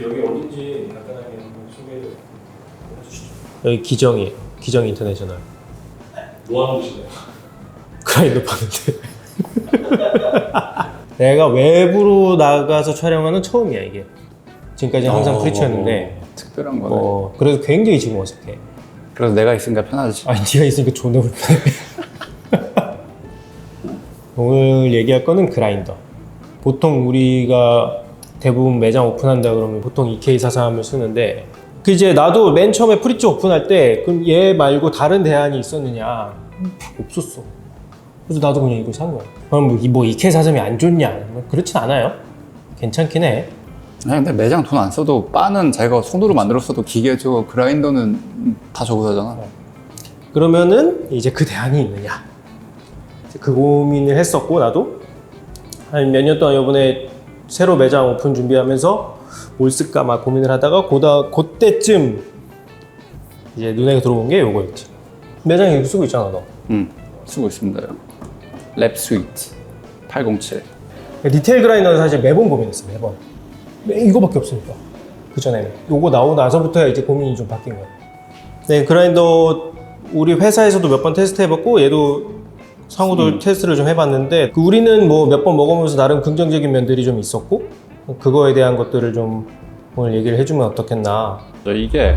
여기 어딘지 간단하게 한번 소개해 주시죠. 여기 기정이에요. 기정 인터내셔널. 뭐 하는 곳이나요? 그라인더 파는데. 내가 외부로 나가서 촬영하는 처음이야 이게. 지금까지는 항상 프리치였는데 특별한 거네. 그래도 굉장히 지금 어색해. 그래서 내가 있으니까 편하지. 아니 네가 있으니까 존나 불편해. 오늘 얘기할 거는 그라인더. 보통 우리가 대부분 매장 오픈한다 그러면 보통 EK43을 쓰는데 그 이제 나도 맨 처음에 프리치 오픈할 때 그럼 얘 말고 다른 대안이 있었느냐? 없었어. 그래서 나도 그냥 이거 산 거야. 그럼 뭐 EK43이 안 좋냐? 그렇진 않아요. 괜찮긴 해. 아니 근데 매장 돈 안 써도 바는 자기가 손으로 만들었어도 기계 저거 그라인더는 다 저거 사잖아. 그러면은 이제 그 대안이 있느냐? 그 고민을 했었고 나도 한 몇 년 동안 이번에 새로 매장 오픈 준비하면서 뭘 쓸까 막 고민을 하다가 그때쯤 이제 눈에 들어온 게 요거였지. 매장에 이거 쓰고 있잖아 너. 쓰고 있습니다. 랩 스위트 807. 디테일 그라인더는 사실 매번 고민했어 매번. 이거밖에 없으니까. 그 전에는 요거 나오고 나서부터야 이제 고민이 좀 바뀐 거야. 네, 그라인더 우리 회사에서도 몇 번 테스트 해봤고 얘도 상호도 테스트를 좀 해봤는데 우리는 뭐 몇 번 먹으면서 나름 긍정적인 면들이 좀 있었고 그거에 대한 것들을 좀 오늘 얘기를 해주면 어떻겠나. 이게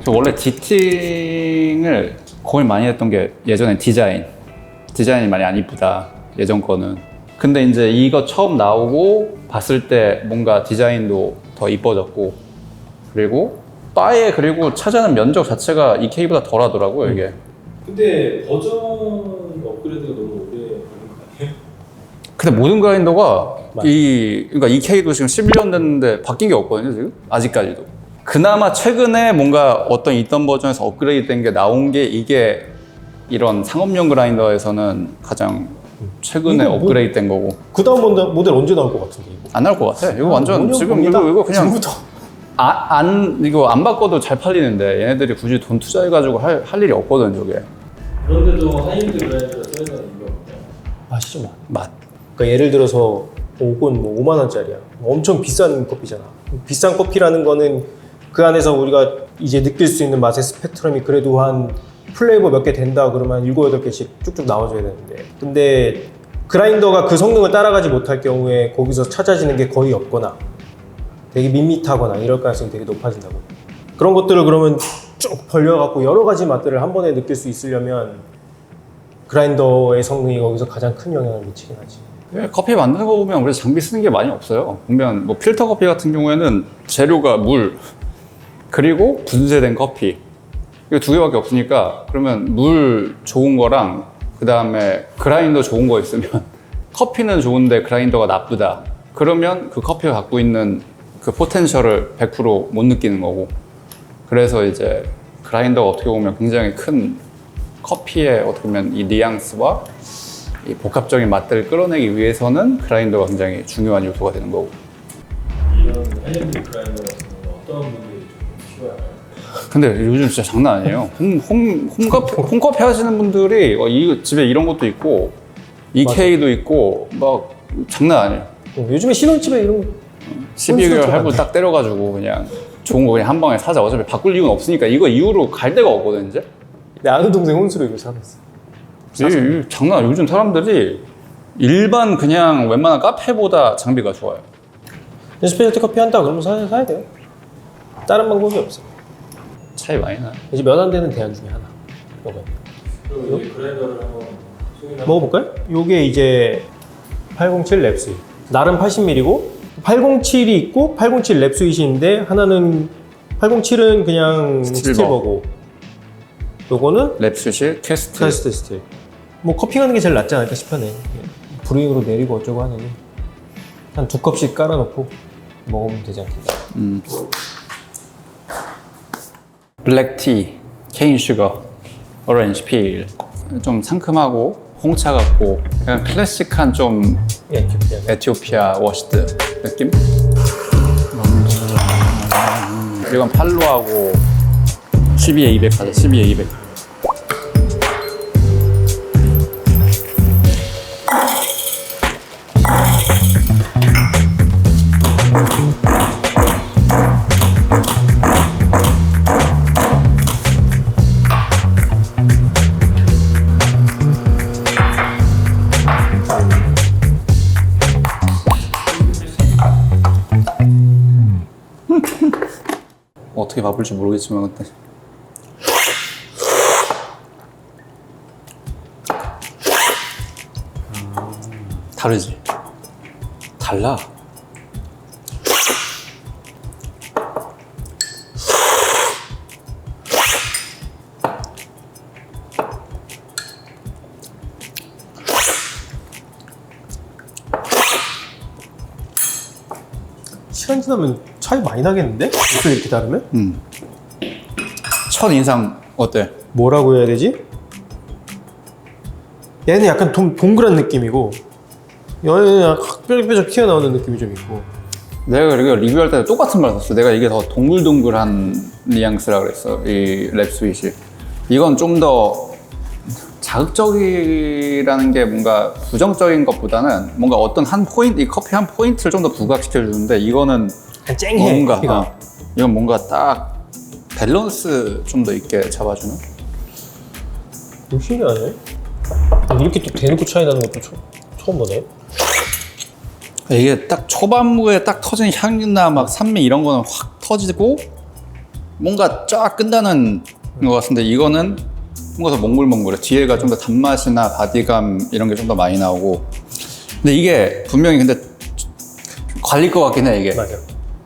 저 원래 디팅을 고민 많이 했던 게 예전에 디자인이 많이 안 이쁘다 예전 거는. 근데 이제 이거 처음 나오고 봤을 때 뭔가 디자인도 더 이뻐졌고 그리고 바에 그리고 차지하는 면적 자체가 EK보다 덜 하더라고요 이게. 근데 버전 업그레이드가 너무 오래 걸린 거 아니에요? 근데 모든 그라인더가 그러니까 EK도 지금 11년 됐는데 바뀐 게 없거든요 지금 아직까지도. 그나마 최근에 뭔가 어떤 있던 버전에서 업그레이드 된 게 나온 게 이게 이런 상업용 그라인더에서는 가장 최근에 이거 뭐- 업그레이드 된 거고. 그 다음 모델 언제 나올 것 같은데 이거? 안 나올 것 같아. 이거 완전 5년 지금 겁니다. 이거 그냥 지금부터. 이거 안 바꿔도 잘 팔리는데 얘네들이 굳이 돈 투자해가지고 할 일이 없거든 저게. 그런데도 하이엔드 브랜드가 써야 되는 이유가 뭐냐? 맛이죠 맛. 맛. 그러니까 예를 들어서 오건 뭐 5만 원짜리야. 엄청 비싼 커피잖아. 비싼 커피라는 거는 그 안에서 우리가 이제 느낄 수 있는 맛의 스펙트럼이 그래도 한 플레이버 몇 개 된다 그러면 7, 8개씩 쭉쭉 나와줘야 되는데 근데 그라인더가 그 성능을 따라가지 못할 경우에 거기서 찾아지는 게 거의 없거나 되게 밋밋하거나 이럴 가능성이 되게 높아진다고. 그런 것들을 그러면 쭉 벌려갖고 여러 가지 맛들을 한 번에 느낄 수 있으려면 그라인더의 성능이 거기서 가장 큰 영향을 미치긴 하지. 커피 만드는 거 보면 우리 장비 쓰는 게 많이 없어요. 보면 뭐 필터 커피 같은 경우에는 재료가 물 그리고 분쇄된 커피 이거 두 개밖에 없으니까 그러면 물 좋은 거랑 그 다음에 그라인더 좋은 거 있으면 커피는 좋은데 그라인더가 나쁘다 그러면 그 커피가 갖고 있는 그 포텐셜을 100% 못 느끼는 거고. 그래서 이제 그라인더가 어떻게 보면 굉장히 큰 커피의 어떻게 보면 이 뉘앙스와 이 복합적인 맛들을 끌어내기 위해서는 그라인더가 굉장히 중요한 요소가 되는 거고. 이런 하이엔드 그라인더 같은 경우는 어떤 분들이 좀 필요할까요? 근데 요즘 진짜 장난 아니에요. 홈커피 하시는 분들이 이 집에 이런 것도 있고 EK도 있고 막 장난 아니에요. 요즘에 신혼집에 이런 거 12개월 할부 딱 때려가지고 그냥 좋은 거 그냥 한 방에 사자. 어차피 바꿀 이유는 없으니까 이거 이후로 갈 데가 없거든 이제. 내 아는 동생 혼수로 이거 사봤어. 이 장난 아니에요. 요즘 사람들이 일반 그냥 웬만한 카페보다 장비가 좋아요. 스페셜티 커피 한다 그러면 사야 돼요. 다른 방법이 없어. 차이 많이 나요. 이제 몇 안 되는 대안 중에 하나. 먹어요. 그럼 이 그라인더를 한번 소개를 먹어볼까요? 요게 이제 807 랩스윗. 나름 80ml고 807이 있고 807 랩스윗인데 하나는 807은 그냥 스틸버고 요거는 랩스윗 퀘스트. 퀘스트 스틸. 뭐 커핑하는 게 제일 낫지 않을까 싶네. 브루잉으로 내리고 어쩌고 하느니 한 2컵씩 깔아놓고 먹으면 되지 않겠나. 블랙티, 케인 슈거, 오렌지 필. 좀 상큼하고 홍차 같고 그냥 클래식한 좀 에티오피아 워시드 느낌? 이건 팔로하고 12에 200 하자. 12에 200. 어떻게 맛볼지 모르겠지만 근데 다르지? 달라. 시간 지나면 차이 많이 나겠는데? 목소리 이렇게 다르면? 첫 인상 어때? 뭐라고 해야 되지? 얘는 약간 동그란 느낌이고 얘는 약간 뾰족뾰족 튀어나오는 느낌이 좀 있고. 내가 이거 리뷰할 때 똑같은 말 썼어. 내가 이게 더 동글동글한 뉘앙스라 그랬어. 이 랩 스윗이. 이건 좀 더 자극적이라는 게 뭔가 부정적인 것보다는 뭔가 어떤 한 포인트, 이 커피 한 포인트를 좀 더 부각시켜 주는데 이거는 약간 쨍해. 뭔가 커피가. 이건 뭔가 딱 밸런스 좀 더 있게 잡아주는. 좀 신기하네. 이렇게 또 대놓고 차이 나는 것도 처음 보네. 이게 딱 초반부에 딱 터지는 향이나 막 산미 이런 거는 확 터지고 뭔가 쫙 끝나는 것 같은데 이거는 뭔가 더 몽글몽글해. 뒤에가 좀 더 단맛이나 바디감 이런 게 좀 더 많이 나오고. 근데 이게 분명히 근데 관리일 것 같긴 해 이게. 맞아.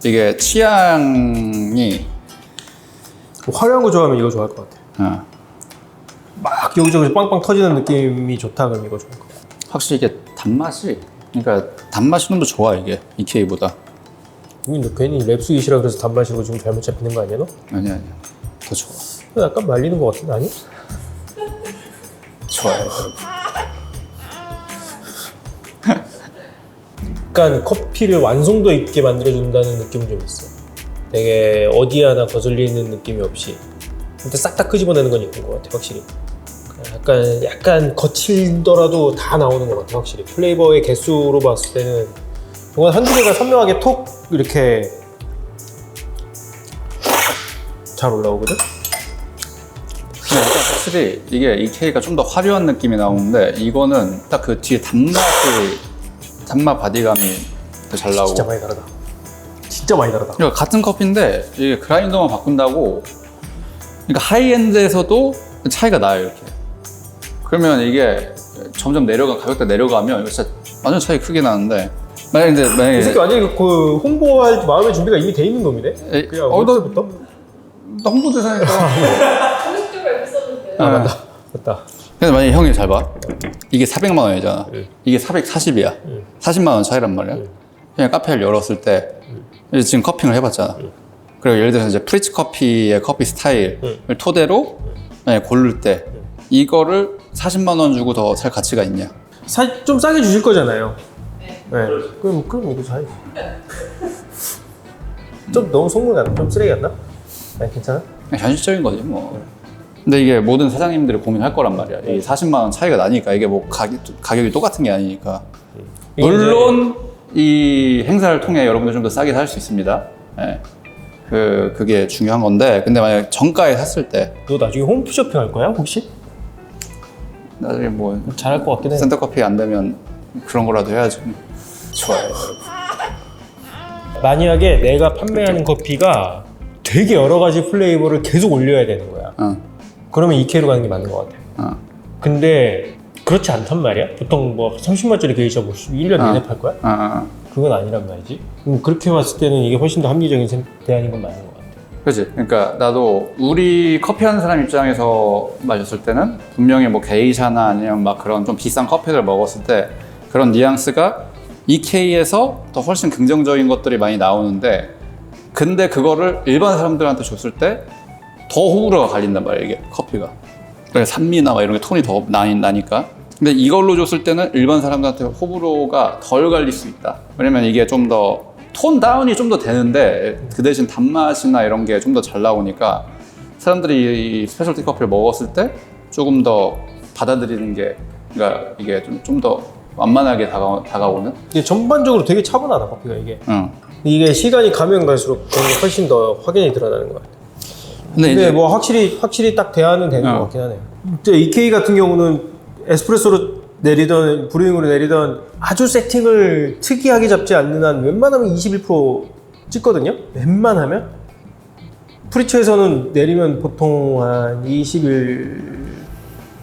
이게 취향이 화려한 거 좋아하면 이거 좋아할 것 같아. 막 여기저기 빵빵 터지는 느낌이 좋다 그러면 이거 좋을 것 같아. 확실히 이게 단맛이 그러니까 단맛이 좀 더 좋아 이게 EK보다. 너 괜히 랩스윗이라 그래서 단맛이고 지금 잘못 잡히는 거 아니야 너? 아니야 더 좋아. 약간 말리는 것 같은데 아니? 좋아요. 약간 커피를 완성도 있게 만들어준다는 느낌은 좀 있어. 되게 어디 하나 거슬리는 느낌이 없이 근데 싹 다 끄집어내는 건 있는 것 같아 확실히. 약간 거칠더라도 다 나오는 것 같아 확실히. 플레이버의 개수로 봤을 때는 뭔가 한두 개가 선명하게 톡 이렇게 잘 올라오거든? 약간 확실히 이게 EK가 좀 더 화려한 느낌이 나오는데 이거는 딱 그 뒤에 단맛 바디감이 더 잘 나오고. 진짜 많이 다르다. 진짜 많이 다르다. 그러니까 같은 커피인데 이게 그라인더만 바꾼다고 그러니까 하이엔드에서도 차이가 나요 이렇게. 그러면 이게 점점 가격대 내려가면 이거 진짜 완전 차이 크게 나는데 만약에 이 새끼 완전히 그 홍보할 마음의 준비가 이미 돼 있는 놈이네? 그냥 어디서부터? 나 홍보대사니까. 공식적으로 했었는데. 아 맞다. 근데 만약에 형이 잘 봐. 이게 400만 원이잖아. 이게 440이야. 40만 원 차이란 말이야. 그냥 카페를 열었을 때 이제 지금 커핑을 해봤잖아. 그리고 예를 들어서 이제 프리치 커피의 커피 스타일을 토대로 만약에 고를 때 이거를 40만 원 주고 더 살 가치가 있냐? 좀 싸게 주실 거잖아요. 네. 네. 그럼 이거 사야지. 좀 너무 속물 같나? 좀 쓰레기 같나? 아니 괜찮아? 그냥 현실적인 거지 뭐. 근데 이게 모든 사장님들이 고민할 거란 말이야. 이 40만 원 차이가 나니까 이게 뭐 가격이 똑같은 게 아니니까. 물론 이 행사를 통해 여러분들 좀 더 싸게 살 수 있습니다. 네. 그게 중요한 건데 근데 만약 정가에 샀을 때 너 나중에 홈쇼핑 할 거야 혹시? 나중에 뭐 잘할 것 같긴 해. 센터커피 안 되면 그런 거라도 해야지. 좋아요. 만약에 내가 판매하는 커피가 되게 여러 가지 플레이버를 계속 올려야 되는 거야. 그러면 EK로 가는 게 맞는 것 같아. 근데 그렇지 않단 말이야. 보통 뭐 30만짜리 게이샤 뭐 1년 내내 팔 거야? 그건 아니란 말이지. 그렇게 봤을 때는 이게 훨씬 더 합리적인 대안인 건 맞는 것 같아. 그렇지. 그러니까 나도 우리 커피 하는 사람 입장에서 마셨을 때는 분명히 뭐 게이샤나 아니면 막 그런 좀 비싼 커피를 먹었을 때 그런 뉘앙스가 EK에서 더 훨씬 긍정적인 것들이 많이 나오는데 근데 그거를 일반 사람들한테 줬을 때 더 호불호가 갈린단 말이야 이게 커피가. 그러니까 산미나 막 이런 게 톤이 더 나니까. 근데 이걸로 줬을 때는 일반 사람들한테 호불호가 덜 갈릴 수 있다. 왜냐면 이게 좀 더 톤 다운이 좀 더 되는데 그 대신 단맛이나 이런 게 좀 더 잘 나오니까 사람들이 이 스페셜티 커피를 먹었을 때 조금 더 받아들이는 게 그러니까 이게 좀 더 완만하게 다가오는. 이게 전반적으로 되게 차분하다 커피가 이게. 응. 이게 시간이 가면 갈수록 그런 게 훨씬 더 확연히 드러나는 것 같아. 근데 이제 뭐 확실히 딱 대안은 되는 것 같긴 하네요. 이제 EK 같은 경우는 에스프레소로 내리던 브루잉으로 내리던 아주 세팅을 특이하게 잡지 않는 한 웬만하면 21% 찍거든요. 웬만하면 프리츠에서는 내리면 보통 한 20일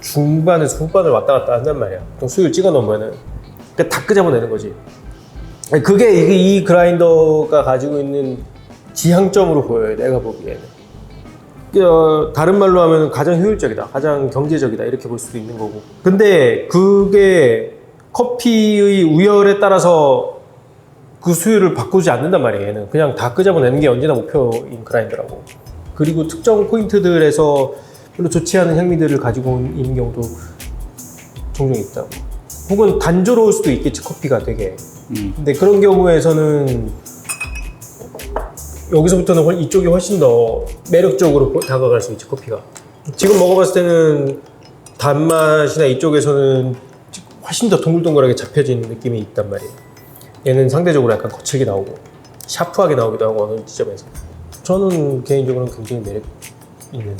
중반에서 후반을 왔다 갔다 한단 말이야. 보통 수율 찍어 놓으면은. 그러니까 다 끄집어내는 거지. 그게 이 그라인더가 가지고 있는 지향점으로 보여요, 내가 보기에는. 다른 말로 하면 가장 효율적이다, 가장 경제적이다, 이렇게 볼 수도 있는 거고. 근데 그게 커피의 우열에 따라서 그 수율을 바꾸지 않는단 말이에요, 얘는. 그냥 다 끄집어내는 게 언제나 목표인 그라인더라고. 그리고 특정 포인트들에서 별로 좋지 않은 향미들을 가지고 있는 경우도 종종 있다고. 혹은 단조로울 수도 있겠지, 커피가 되게. 근데 그런 경우에서는 여기서부터는 이쪽이 훨씬 더 매력적으로 다가갈 수 있지, 커피가. 지금 먹어봤을 때는 단맛이나 이쪽에서는 훨씬 더 동글동글하게 잡혀지는 느낌이 있단 말이에요. 얘는 상대적으로 약간 거칠게 나오고 샤프하게 나오기도 하고, 어느 지점에서. 저는 개인적으로는 굉장히 매력 있는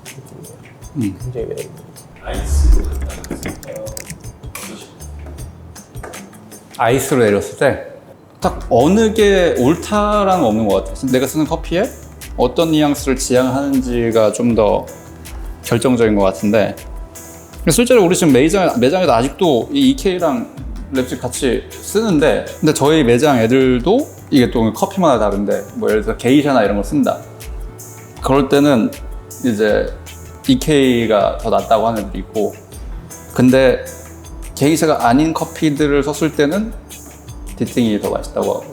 느낌이에요. 굉장히 매력 있는. 아이스로 간다는 어떠십니까? 아이스로 내렸을 때 딱 어느 게 옳다라는 건 없는 것 같아요. 내가 쓰는 커피에 어떤 뉘앙스를 지향하는지가 좀 더 결정적인 것 같은데, 실제로 우리 지금 매장에도 아직도 이 EK랑 랩식 같이 쓰는데, 근데 저희 매장 애들도 이게 또 커피마다 다른데, 뭐 예를 들어서 게이샤나 이런 걸 쓴다. 그럴 때는 이제 EK가 더 낫다고 하는 애들이 있고, 근데 게이샤가 아닌 커피들을 썼을 때는 디팅이 더 맛있다고 하고.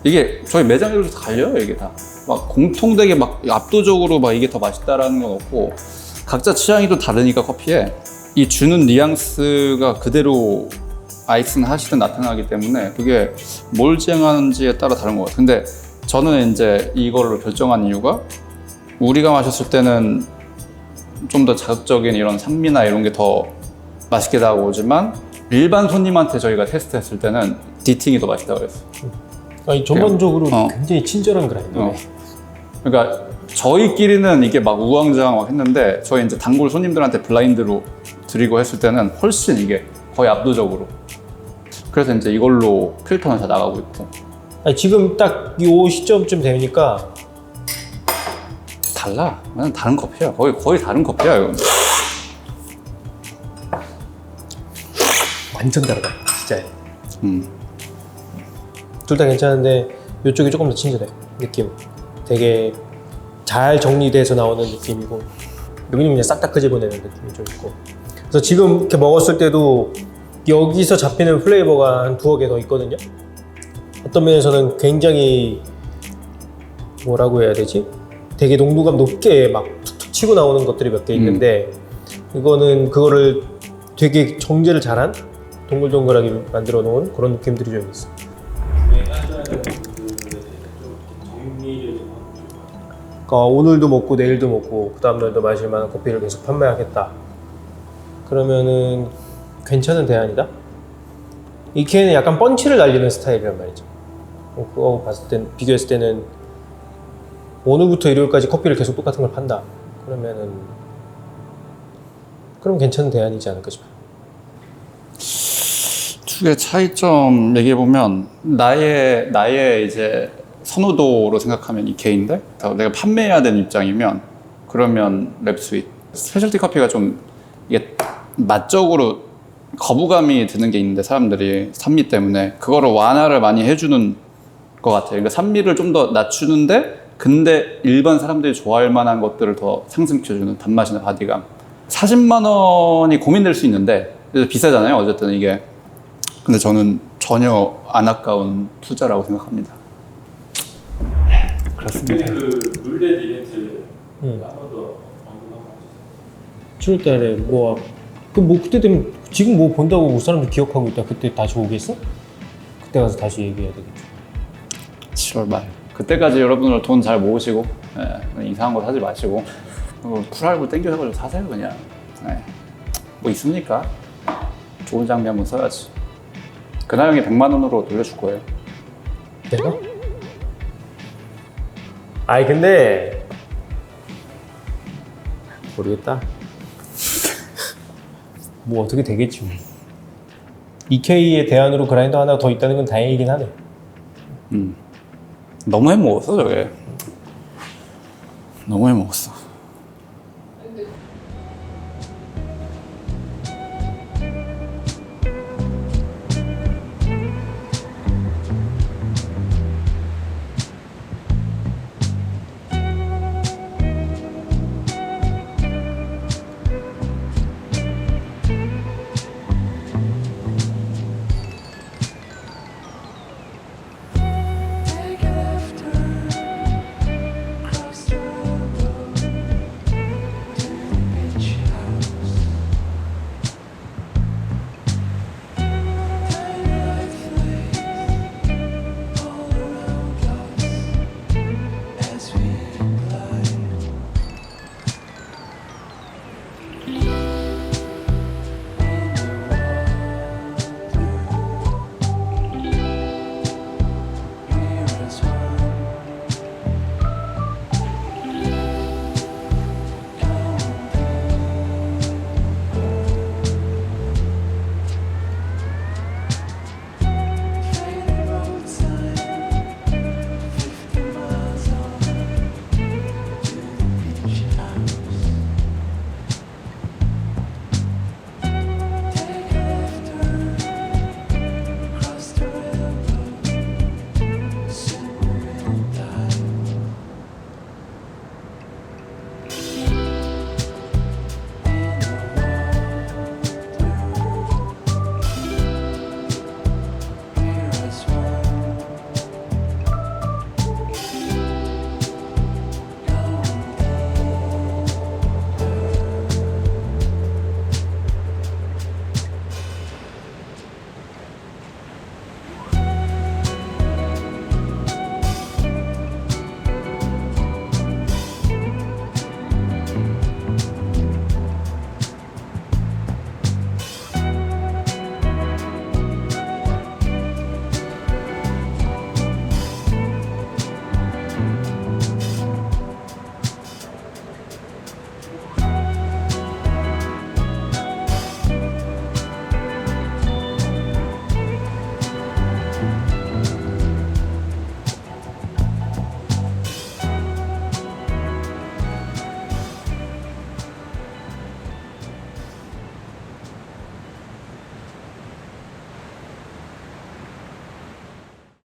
이게 저희 매장에도 갈려요, 이게 다. 막 공통되게 막 압도적으로 막 이게 더 맛있다라는 건 없고, 각자 취향이 또 다르니까 커피에 이 주는 뉘앙스가 그대로 아이스는 하시든 나타나기 때문에 그게 뭘 지향하는지에 따라 다른 것 같아요. 근데 저는 이제 이걸로 결정한 이유가, 우리가 마셨을 때는 좀 더 자극적인 이런 산미나 이런 게 더 맛있게 다가오지만, 일반 손님한테 저희가 테스트했을 때는 디팅이 더 맛있다고 그랬어요. 아니, 전반적으로 굉장히 친절한 그라인더네. 그러니까 저희끼리는 이게 막 우왕좌왕 막 했는데, 저희 이제 단골 손님들한테 블라인드로 드리고 했을 때는 훨씬 이게 거의 압도적으로. 그래서 이제 이걸로 필터는 다 나가고 있고. 아니, 지금 딱 이 시점쯤 되니까 달라. 그냥 다른 커피야. 거의 다른 커피야, 이건. 완전 다르다, 진짜. 둘 다 괜찮은데 이쪽이 조금 더 친절해, 느낌. 되게 잘 정리돼서 나오는 느낌이고, 여기는 그냥 싹 다 끄집어내는 느낌이 좀 있고. 그래서 지금 이렇게 먹었을 때도 여기서 잡히는 플레이버가 한 두어 개 더 있거든요. 어떤 면에서는 굉장히, 뭐라고 해야 되지? 되게 농도감 높게 막 툭툭 치고 나오는 것들이 몇 개 있는데, 이거는 그거를 되게 정제를 잘한, 동글동글하게 만들어 놓은 그런 느낌들이 좀 있어. 구매하자는 분들에 대해서 좀 정리를 좀 하면 좋을 것 같아요. 그러니까 오늘도 먹고 내일도 먹고 그 다음날도 마실 만한 커피를 계속 판매하겠다. 그러면은 괜찮은 대안이다. 이케는 약간 펀치를 날리는 스타일이란 말이죠. 그거 봤을 땐, 비교했을 때는 오늘부터 일요일까지 커피를 계속 똑같은 걸 판다. 그럼 괜찮은 대안이지 않을까 싶어요. 두 개 차이점 얘기해보면, 나의 이제 선호도로 생각하면 EK인데, 내가 판매해야 되는 입장이면, 그러면 랩스윗. 스페셜티 커피가 좀 이게 맛적으로 거부감이 드는 게 있는데, 사람들이 산미 때문에 그거를 완화를 많이 해주는 것 같아요. 그러니까 산미를 좀 더 낮추는데, 근데 일반 사람들이 좋아할 만한 것들을 더 상승시켜주는 단맛이나 바디감. 40만 원이 고민될 수 있는데, 비싸잖아요, 어쨌든 이게. 근데 저는 전혀 안 아까운 투자라고 생각합니다. 그렇습니다. 그 룰렛 이벤트 한 번 더 언급하고 7월달에 그때 되면 지금 뭐 본다고 사람들 기억하고 있다. 그때 다시 오겠어? 그때 가서 다시 얘기해야 되겠죠. 7월 말. 그때까지 여러분들 돈 잘 모으시고, 이상한 거 사지 마시고, 풀알고 땡겨서 사세요, 그냥. 뭐 있습니까? 좋은 장비 한번 써야지. 그날 형이 100만 원으로 돌려줄 거예요. 내가? 아니 근데 모르겠다. 뭐 어떻게 되겠지 뭐. EK의 대안으로 그라인더 하나 더 있다는 건 다행이긴 하네. 너무 해먹었어, 저게. 너무 해먹었어.